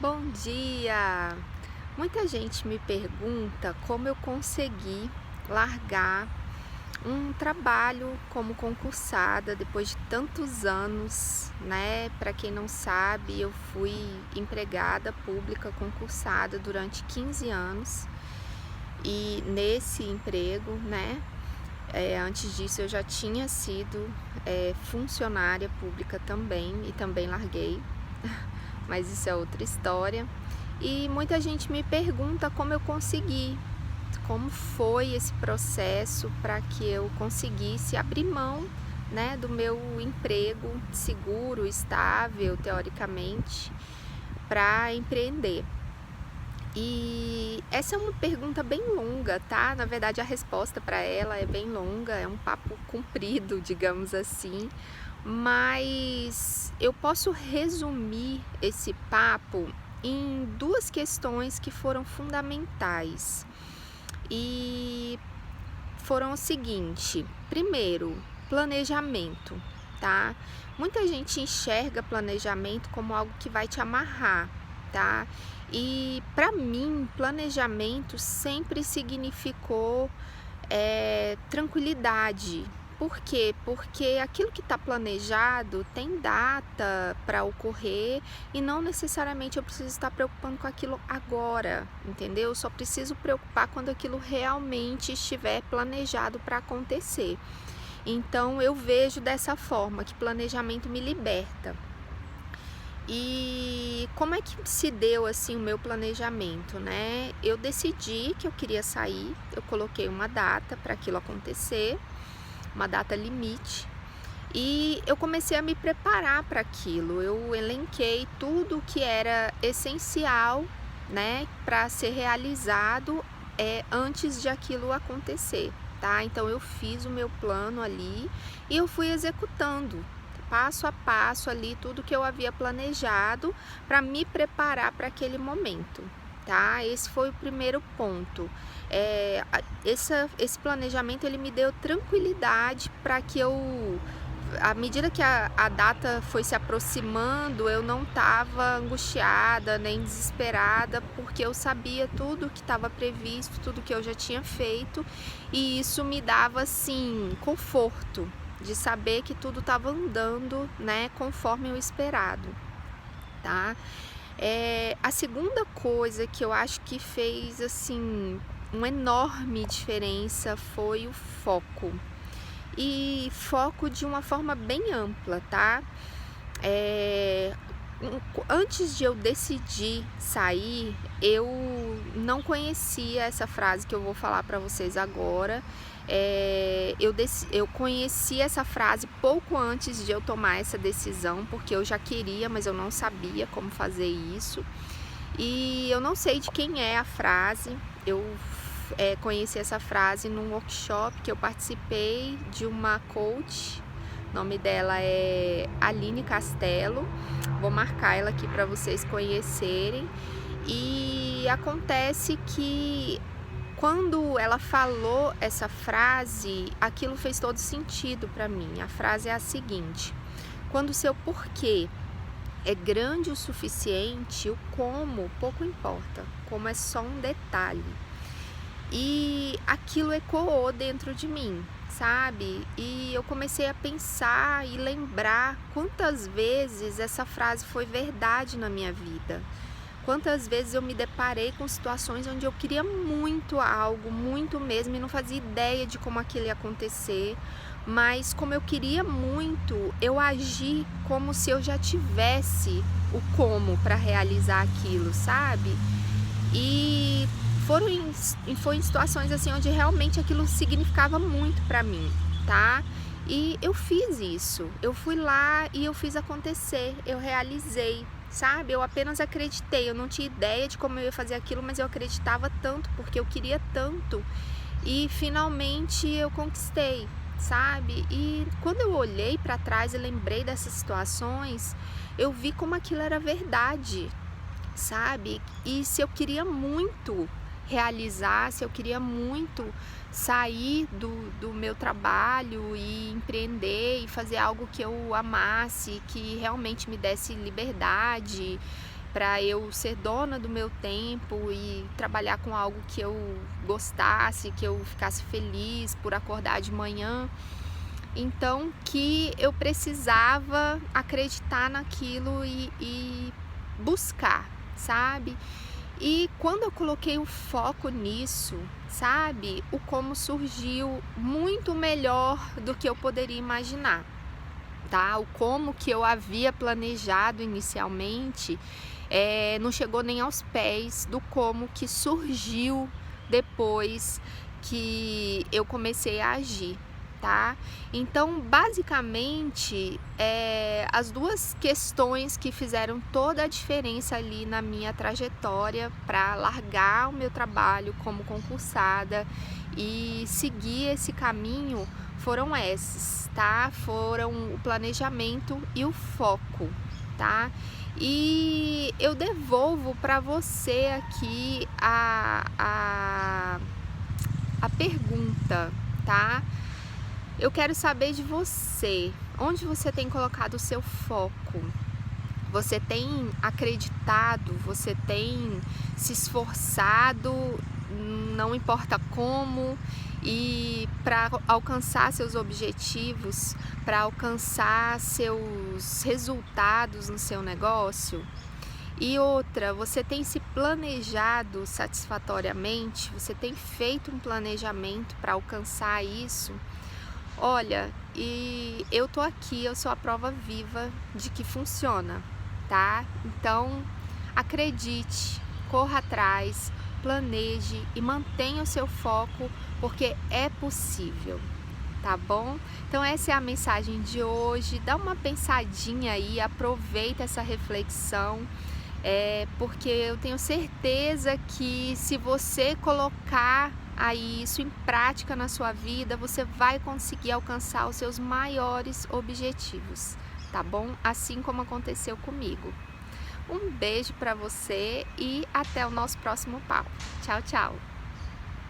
Bom dia! Muita gente me pergunta como eu consegui largar um trabalho como concursada depois de tantos anos, né? Para quem não sabe, eu fui empregada pública concursada durante 15 anos e nesse emprego, né? Antes disso eu já tinha sido funcionária pública também e também larguei, mas isso é outra história. E muita gente me pergunta como eu consegui, como foi esse processo para que eu conseguisse abrir mão, né, do meu emprego seguro, estável, teoricamente, para empreender. E essa é uma pergunta bem longa, tá? Na verdade, a resposta para ela é bem longa, é um papo comprido, digamos assim, mas eu posso resumir esse papo em duas questões que foram fundamentais. E foram o seguinte: primeiro, planejamento, tá? Muita gente enxerga planejamento como algo que vai te amarrar, tá? E para mim, planejamento sempre significou tranquilidade. Por quê? Porque aquilo que está planejado tem data para ocorrer e não necessariamente eu preciso estar preocupando com aquilo agora, entendeu? Eu só preciso preocupar quando aquilo realmente estiver planejado para acontecer. Então eu vejo dessa forma que planejamento me liberta. E como é que se deu assim o meu planejamento, né? Eu decidi que eu queria sair, eu coloquei uma data para aquilo acontecer, uma data limite, e eu comecei a me preparar para aquilo. Eu elenquei tudo o que era essencial, né, para ser realizado antes de aquilo acontecer, tá? Então eu fiz o meu plano ali e eu fui executando passo a passo ali tudo que eu havia planejado para me preparar para aquele momento, tá? Esse foi o primeiro ponto. Esse planejamento ele me deu tranquilidade para que eu, à medida que a data foi se aproximando, eu não estava angustiada nem desesperada, porque eu sabia tudo que estava previsto, tudo que eu já tinha feito, e isso me dava assim conforto de saber que tudo estava andando, né, conforme o esperado, tá? A segunda coisa que eu acho que fez assim uma enorme diferença foi o foco. E foco de uma forma bem ampla, tá? Antes de eu decidir sair, eu não conhecia essa frase que eu vou falar para vocês agora. Eu conheci essa frase pouco antes de eu tomar essa decisão, porque eu já queria, mas eu não sabia como fazer isso. E eu não sei de quem é a frase. Eu conheci essa frase num workshop que eu participei de uma coach. O nome dela é Aline Castelo. Vou marcar ela aqui para vocês conhecerem. E acontece que quando ela falou essa frase, aquilo fez todo sentido para mim. A frase é a seguinte: quando o seu porquê é grande o suficiente, o como pouco importa, como é só um detalhe. E aquilo ecoou dentro de mim, sabe? E eu comecei a pensar e lembrar quantas vezes essa frase foi verdade na minha vida. Quantas vezes eu me deparei com situações onde eu queria muito algo, muito mesmo, e não fazia ideia de como aquilo ia acontecer, mas como eu queria muito, eu agi como se eu já tivesse o como para realizar aquilo, sabe? E foi em situações assim onde realmente aquilo significava muito para mim, tá? E eu fiz isso, eu fui lá e eu fiz acontecer, eu realizei, sabe? Eu apenas acreditei, eu não tinha ideia de como eu ia fazer aquilo, mas eu acreditava tanto, porque eu queria tanto, e finalmente eu conquistei, sabe? E quando eu olhei para trás e lembrei dessas situações, eu vi como aquilo era verdade, sabe? E se eu queria muito realizar, se eu queria muito sair do meu trabalho e empreender e fazer algo que eu amasse, que realmente me desse liberdade para eu ser dona do meu tempo e trabalhar com algo que eu gostasse, que eu ficasse feliz por acordar de manhã. Então, que eu precisava acreditar naquilo e buscar, sabe? E quando eu coloquei o foco nisso, sabe, o como surgiu muito melhor do que eu poderia imaginar, tá? O como que eu havia planejado inicialmente não chegou nem aos pés do como que surgiu depois que eu comecei a agir, tá? Então, basicamente, as duas questões que fizeram toda a diferença ali na minha trajetória para largar o meu trabalho como concursada e seguir esse caminho foram essas, tá? Foram o planejamento e o foco, tá? E eu devolvo para você aqui a pergunta, tá? Eu quero saber de você, onde você tem colocado o seu foco? Você tem acreditado, você tem se esforçado, não importa como, e para alcançar seus objetivos, para alcançar seus resultados no seu negócio? E outra, você tem se planejado satisfatoriamente? Você tem feito um planejamento para alcançar isso? Olha, e eu tô aqui, eu sou a prova viva de que funciona, tá? Então, acredite, corra atrás, planeje e mantenha o seu foco, porque é possível, tá bom? Então essa é a mensagem de hoje. Dá uma pensadinha aí, aproveita essa reflexão, porque eu tenho certeza que se você colocar aí isso em prática na sua vida, você vai conseguir alcançar os seus maiores objetivos, tá bom? Assim como aconteceu comigo. Um beijo para você e até o nosso próximo papo. Tchau, tchau!